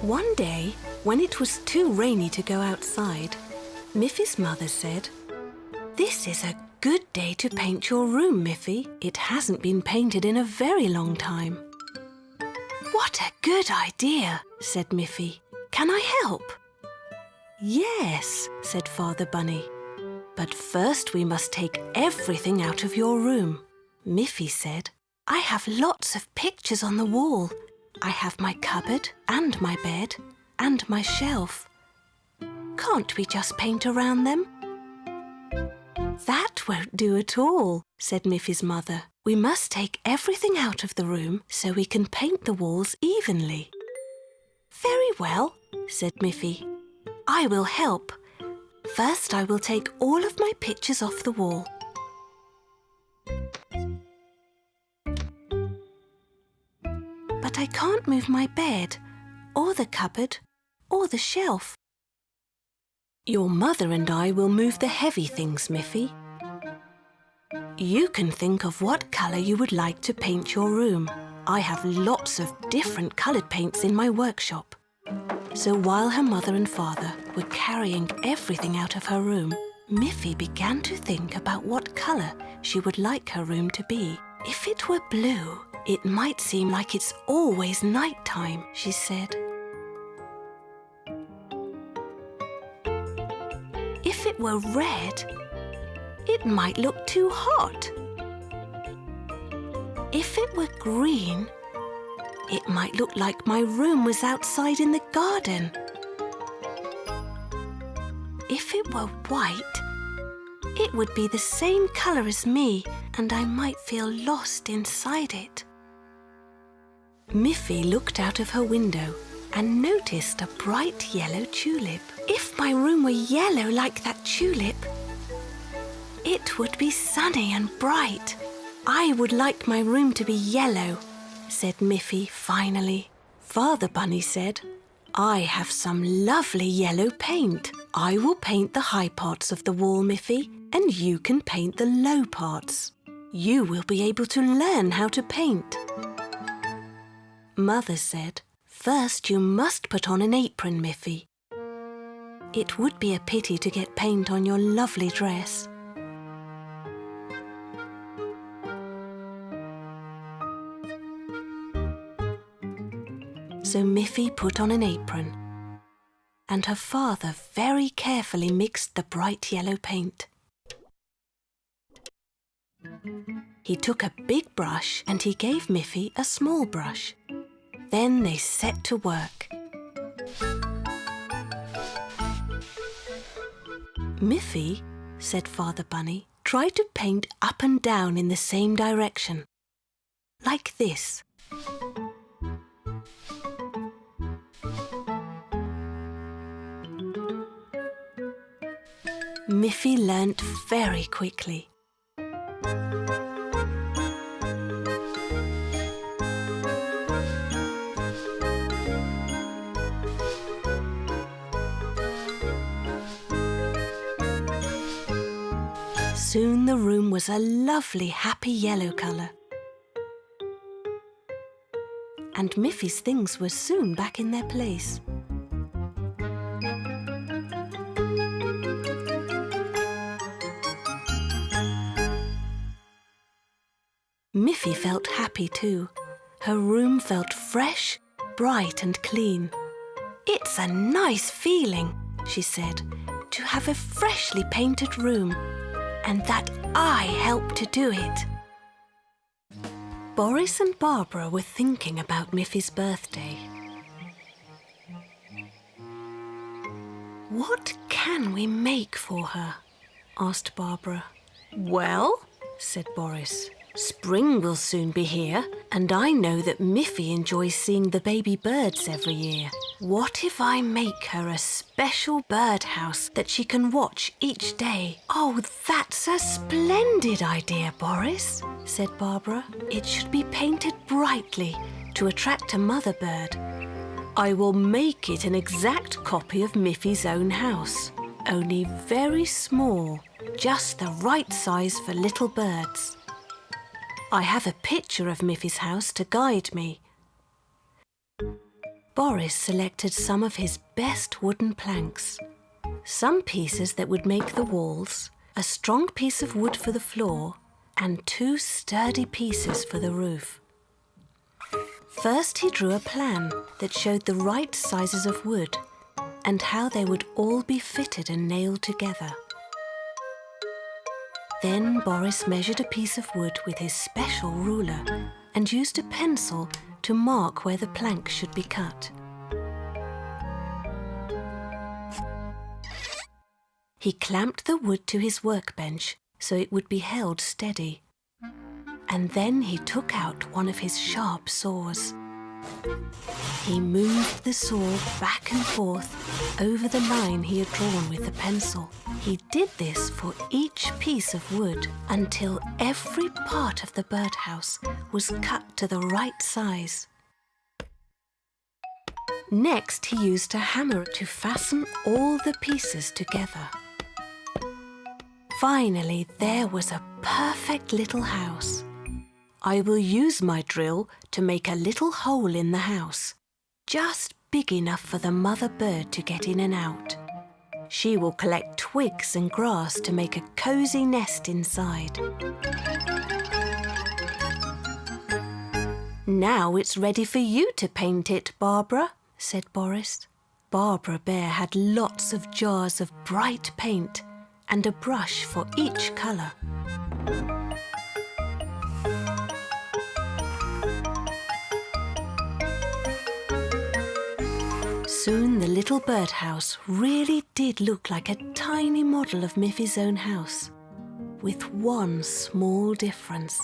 One day, when it was too rainy to go outside, Miffy's mother said, "This is a good day to paint your room, Miffy. It hasn't been painted in a very long time." "What a good idea," said Miffy. "Can I help?" "Yes," said Father Bunny. "But first we must take everything out of your room." Miffy said, "I have lots of pictures on the wall. I have my cupboard and my bed and my shelf. Can't we just paint around them?" "That won't do at all," said Miffy's mother. "We must take everything out of the room so we can paint the walls evenly." "Very well," said Miffy. "I will help. First, I will take all of my pictures off the wall." "But I can't move my bed, or the cupboard, or the shelf." "Your mother and I will move the heavy things, Miffy. You can think of what colour you would like to paint your room. I have lots of different coloured paints in my workshop." So while her mother and father were carrying everything out of her room, Miffy began to think about what colour she would like her room to be. "If it were blue, it might seem like it's always night time," she said. "If it were red, it might look too hot. If it were green, it might look like my room was outside in the garden. If it were white, it would be the same colour as me, and I might feel lost inside it." Miffy looked out of her window and noticed a bright yellow tulip. "If my room were yellow like that tulip, it would be sunny and bright. I would like my room to be yellow," said Miffy finally. Father Bunny said, "I have some lovely yellow paint. I will paint the high parts of the wall, Miffy, and you can paint the low parts. You will be able to learn how to paint." Mother said, "First you must put on an apron, Miffy. It would be a pity to get paint on your lovely dress." So Miffy put on an apron, and her father very carefully mixed the bright yellow paint. He took a big brush and he gave Miffy a small brush. Then they set to work. "Miffy," said Father Bunny, "try to paint up and down in the same direction. Like this." Miffy learnt very quickly. Soon the room was a lovely, happy yellow colour. And Miffy's things were soon back in their place. Miffy felt happy too. Her room felt fresh, bright and clean. "It's a nice feeling," she said, "to have a freshly painted room, and that I helped to do it." Boris and Barbara were thinking about Miffy's birthday. "What can we make for her?" asked Barbara. "Well," said Boris, "spring will soon be here, and I know that Miffy enjoys seeing the baby birds every year. What if I make her a special birdhouse that she can watch each day?" "Oh, that's a splendid idea, Boris," said Barbara. "It should be painted brightly to attract a mother bird. I will make it an exact copy of Miffy's own house, only very small, just the right size for little birds. I have a picture of Miffy's house to guide me." Boris selected some of his best wooden planks, some pieces that would make the walls, a strong piece of wood for the floor, and 2 sturdy pieces for the roof. First, he drew a plan that showed the right sizes of wood and how they would all be fitted and nailed together. Then Boris measured a piece of wood with his special ruler and used a pencil to mark where the plank should be cut. He clamped the wood to his workbench so it would be held steady. And then he took out one of his sharp saws. He moved the saw back and forth over the line he had drawn with the pencil. He did this for each piece of wood until every part of the birdhouse was cut to the right size. Next, he used a hammer to fasten all the pieces together. Finally, there was a perfect little house. I will use my drill to make a little hole in the house, just big enough for the mother bird to get in and out. She will collect twigs and grass to make a cozy nest inside. Now it's ready for you to paint it, Barbara, said Boris. Barbara Bear had lots of jars of bright paint and a brush for each colour. Soon the little birdhouse really did look like a tiny model of Miffy's own house, with one small difference.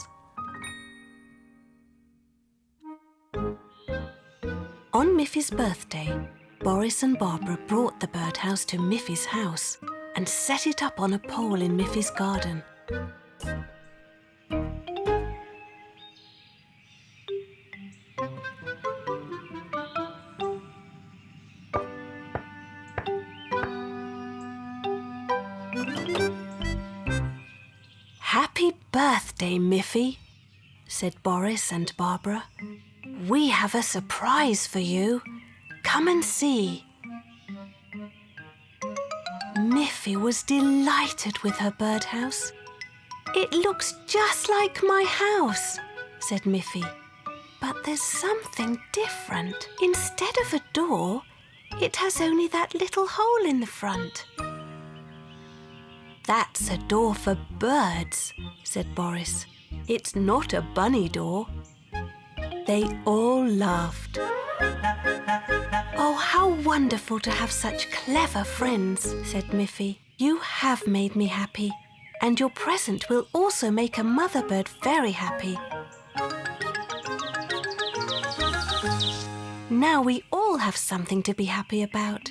On Miffy's birthday, Boris and Barbara brought the birdhouse to Miffy's house and set it up on a pole in Miffy's garden. Happy birthday, Miffy, said Boris and Barbara. We have a surprise for you. Come and see. Miffy was delighted with her birdhouse. It looks just like my house, said Miffy. But there's something different. Instead of a door, it has only that little hole in the front. That's a door for birds, said Boris. It's not a bunny door. They all laughed. Oh, how wonderful to have such clever friends, said Miffy. You have made me happy, and your present will also make a mother bird very happy. Now we all have something to be happy about.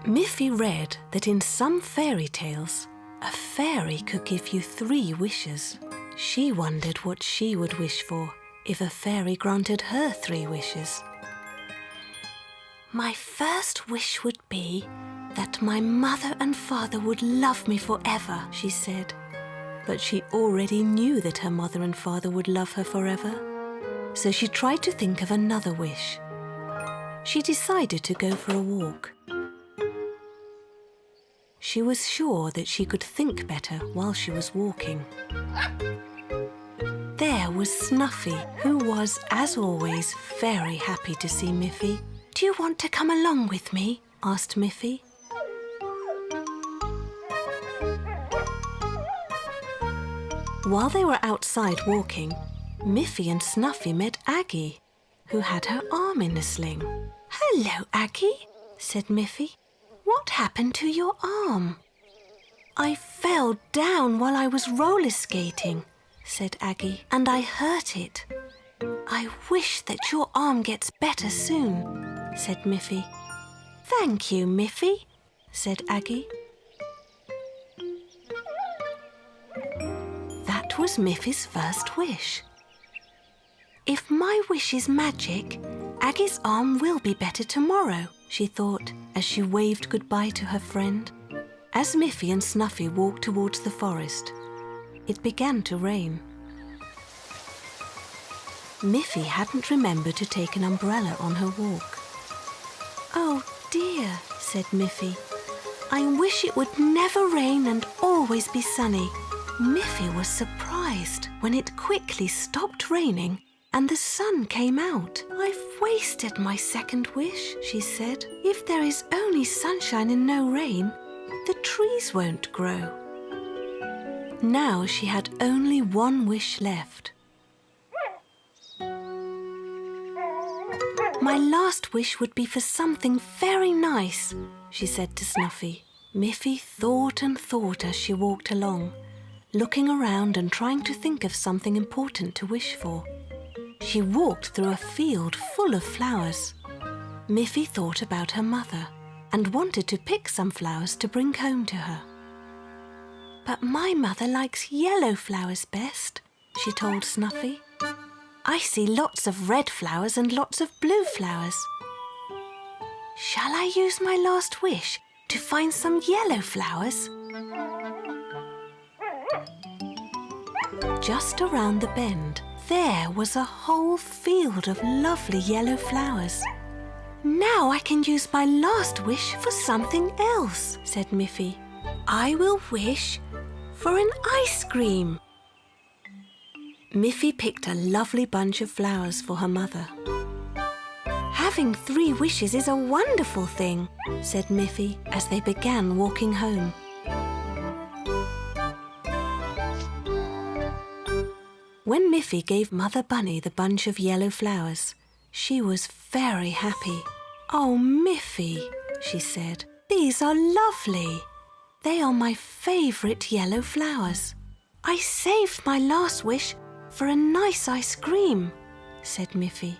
Miffy read that in some fairy tales, a fairy could give you 3 wishes. She wondered what she would wish for if a fairy granted her 3 wishes. My first wish would be that my mother and father would love me forever, she said. But she already knew that her mother and father would love her forever. So she tried to think of another wish. She decided to go for a walk. She was sure that she could think better while she was walking. There was Snuffy, who was, as always, very happy to see Miffy. Do you want to come along with me? Asked Miffy. While they were outside walking, Miffy and Snuffy met Aggie, who had her arm in a sling. Hello, Aggie, said Miffy. What happened to your arm? I fell down while I was roller skating, said Aggie, and I hurt it. I wish that your arm gets better soon, said Miffy. Thank you, Miffy, said Aggie. That was Miffy's first wish. If my wish is magic, Aggie's arm will be better tomorrow, she thought as she waved goodbye to her friend. As Miffy and Snuffy walked towards the forest, it began to rain. Miffy hadn't remembered to take an umbrella on her walk. "Oh dear," said Miffy. "I wish it would never rain and always be sunny." Miffy was surprised when it quickly stopped raining and the sun came out. "I've wasted my second wish," she said. "If there is only sunshine and no rain, the trees won't grow." Now she had only one wish left. "My last wish would be for something very nice," she said to Snuffy. Miffy thought and thought as she walked along, looking around and trying to think of something important to wish for. She walked through a field full of flowers. Miffy thought about her mother and wanted to pick some flowers to bring home to her. "But my mother likes yellow flowers best," she told Snuffy. "I see lots of red flowers and lots of blue flowers. Shall I use my last wish to find some yellow flowers?" Just around the bend, there was a whole field of lovely yellow flowers. "Now I can use my last wish for something else," said Miffy. "I will wish for an ice cream." Miffy picked a lovely bunch of flowers for her mother. "Having 3 wishes is a wonderful thing," said Miffy as they began walking home. When Miffy gave Mother Bunny the bunch of yellow flowers, she was very happy. "Oh, Miffy," she said, "these are lovely. They are my favourite yellow flowers." "I saved my last wish for a nice ice cream," said Miffy.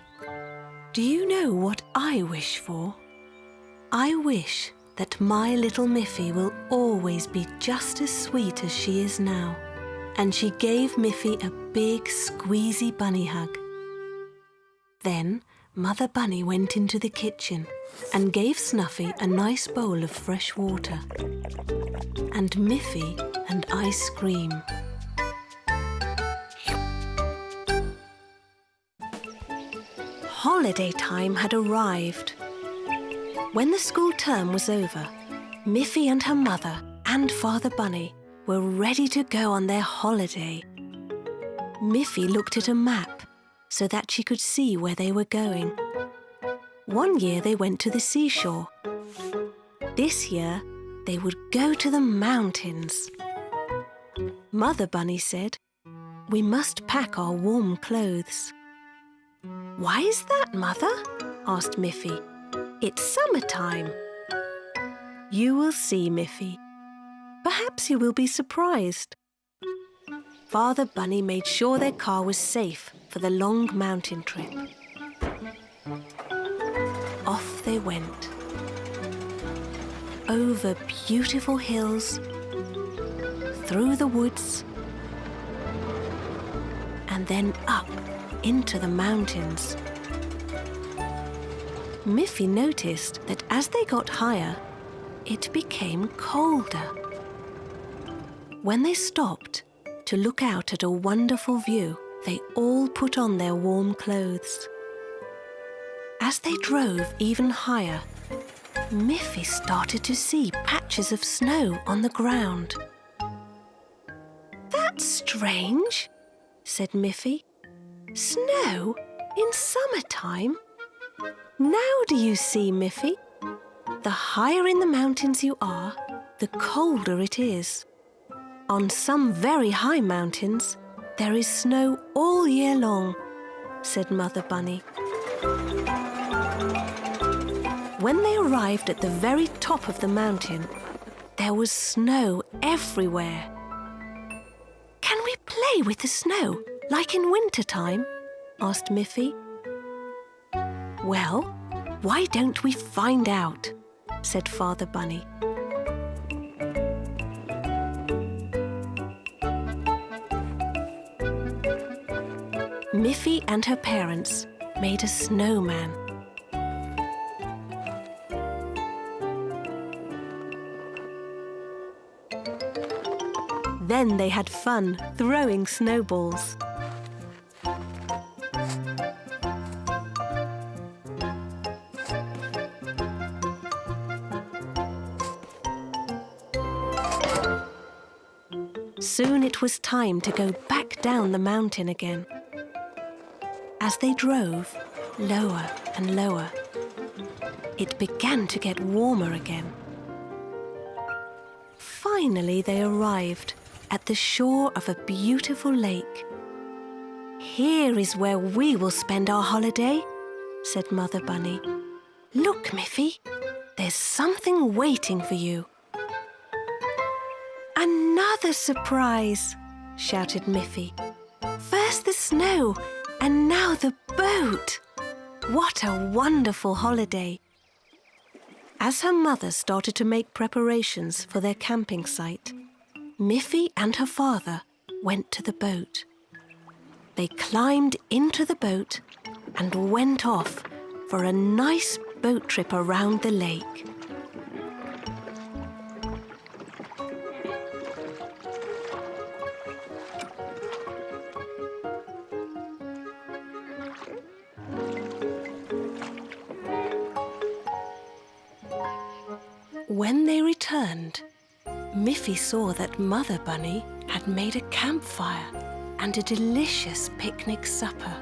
"Do you know what I wish for? I wish that my little Miffy will always be just as sweet as she is now." And she gave Miffy a big squeezy bunny hug. Then Mother Bunny went into the kitchen and gave Snuffy a nice bowl of fresh water and Miffy an ice cream. Holiday time had arrived. When the school term was over, Miffy and her mother and Father Bunny were ready to go on their holiday. Miffy looked at a map so that she could see where they were going. One year they went to the seashore. This year they would go to the mountains. Mother Bunny said, "We must pack our warm clothes." "Why is that, Mother?" asked Miffy. "It's summertime." "You will see, Miffy. Perhaps you will be surprised." Father Bunny made sure their car was safe for the long mountain trip. Off they went. Over beautiful hills, through the woods, and then up into the mountains. Miffy noticed that as they got higher, it became colder. When they stopped to look out at a wonderful view, they all put on their warm clothes. As they drove even higher, Miffy started to see patches of snow on the ground. "That's strange," said Miffy. "Snow in summertime? Now do you see, Miffy? The higher in the mountains you are, the colder it is. On some very high mountains, there is snow all year long," said Mother Bunny. When they arrived at the very top of the mountain, there was snow everywhere. "Can we play with the snow, like in winter time?" asked Miffy. "Well, why don't we find out?" said Father Bunny. Miffy and her parents made a snowman. Then they had fun throwing snowballs. Soon it was time to go back down the mountain again. As they drove, lower and lower, it began to get warmer again. Finally, they arrived at the shore of a beautiful lake. "Here is where we will spend our holiday," said Mother Bunny. "Look, Miffy, there's something waiting for you." "Another surprise!" shouted Miffy. "First the snow, and now the boat! What a wonderful holiday!" As her mother started to make preparations for their camping site, Miffy and her father went to the boat. They climbed into the boat and went off for a nice boat trip around the lake. When they returned, Miffy saw that Mother Bunny had made a campfire and a delicious picnic supper.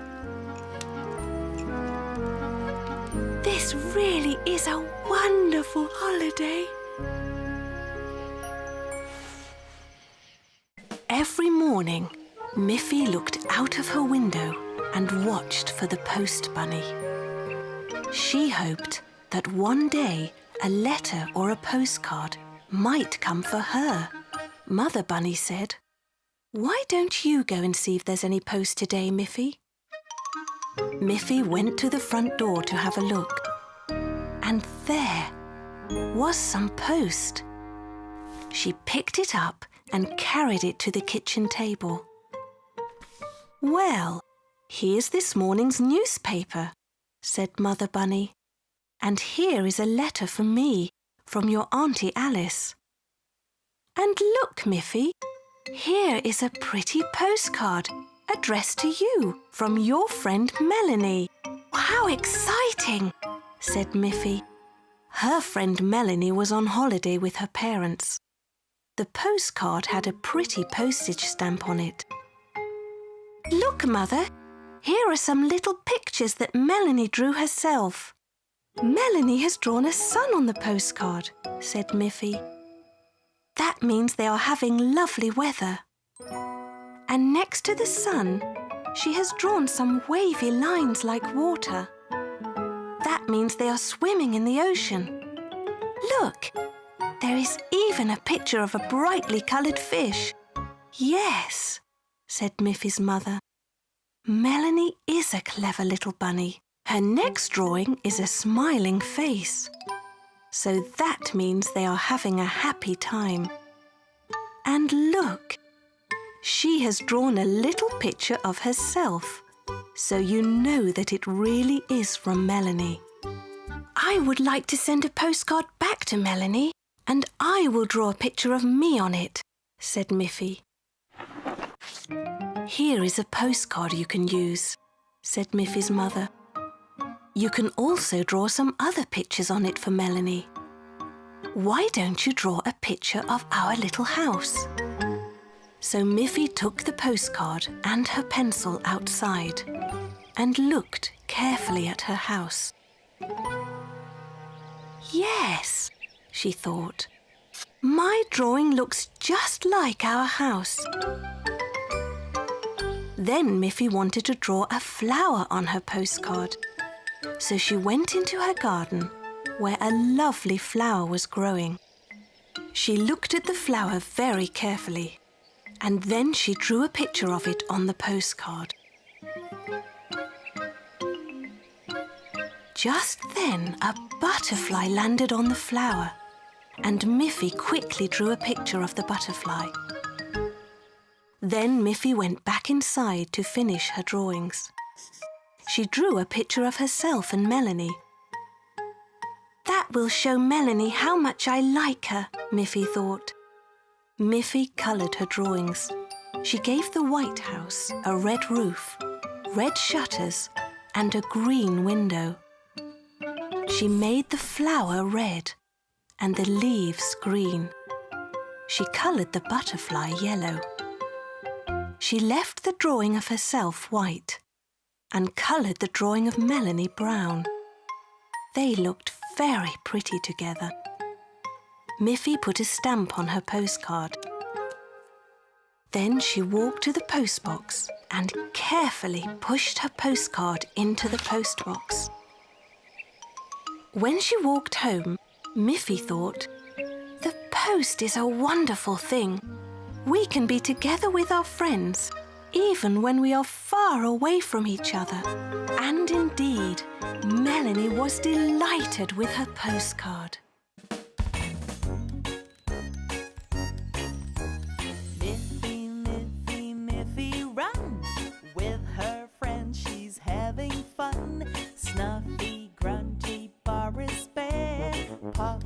"This really is a wonderful holiday." Every morning, Miffy looked out of her window and watched for the post bunny. She hoped that one day a letter or a postcard might come for her. Mother Bunny said, "Why don't you go and see if there's any post today, Miffy?" Miffy went to the front door to have a look, and there was some post. She picked it up and carried it to the kitchen table. "Well, here's this morning's newspaper," said Mother Bunny. "And here is a letter for me from your Auntie Alice. And look, Miffy, here is a pretty postcard addressed to you from your friend Melanie." "How exciting!" said Miffy. Her friend Melanie was on holiday with her parents. The postcard had a pretty postage stamp on it. "Look, Mother, here are some little pictures that Melanie drew herself." "Melanie has drawn a sun on the postcard," said Miffy. "That means they are having lovely weather. And next to the sun, she has drawn some wavy lines like water. That means they are swimming in the ocean. Look, there is even a picture of a brightly coloured fish." "Yes," said Miffy's mother. "Melanie is a clever little bunny. Her next drawing is a smiling face. So that means they are having a happy time. And look, she has drawn a little picture of herself, so you know that it really is from Melanie." "I would like to send a postcard back to Melanie, and I will draw a picture of me on it," said Miffy. "Here is a postcard you can use," said Miffy's mother. "You can also draw some other pictures on it for Melanie. Why don't you draw a picture of our little house?" So Miffy took the postcard and her pencil outside and looked carefully at her house. "Yes," she thought, "my drawing looks just like our house." Then Miffy wanted to draw a flower on her postcard. So she went into her garden, where a lovely flower was growing. She looked at the flower very carefully, and then she drew a picture of it on the postcard. Just then, a butterfly landed on the flower, and Miffy quickly drew a picture of the butterfly. Then Miffy went back inside to finish her drawings. She drew a picture of herself and Melanie. "That will show Melanie how much I like her," Miffy thought. Miffy coloured her drawings. She gave the White House a red roof, red shutters and a green window. She made the flower red and the leaves green. She coloured the butterfly yellow. She left the drawing of herself white and coloured the drawing of Melanie brown. They looked very pretty together. Miffy put a stamp on her postcard. Then she walked to the postbox and carefully pushed her postcard into the postbox. When she walked home, Miffy thought, "The post is a wonderful thing. We can be together with our friends, even when we are far away from each other." And indeed, Melanie was delighted with her postcard. Miffy, Miffy, Miffy, run! With her friends she's having fun. Snuffy, grungy, Boris Bear, Pop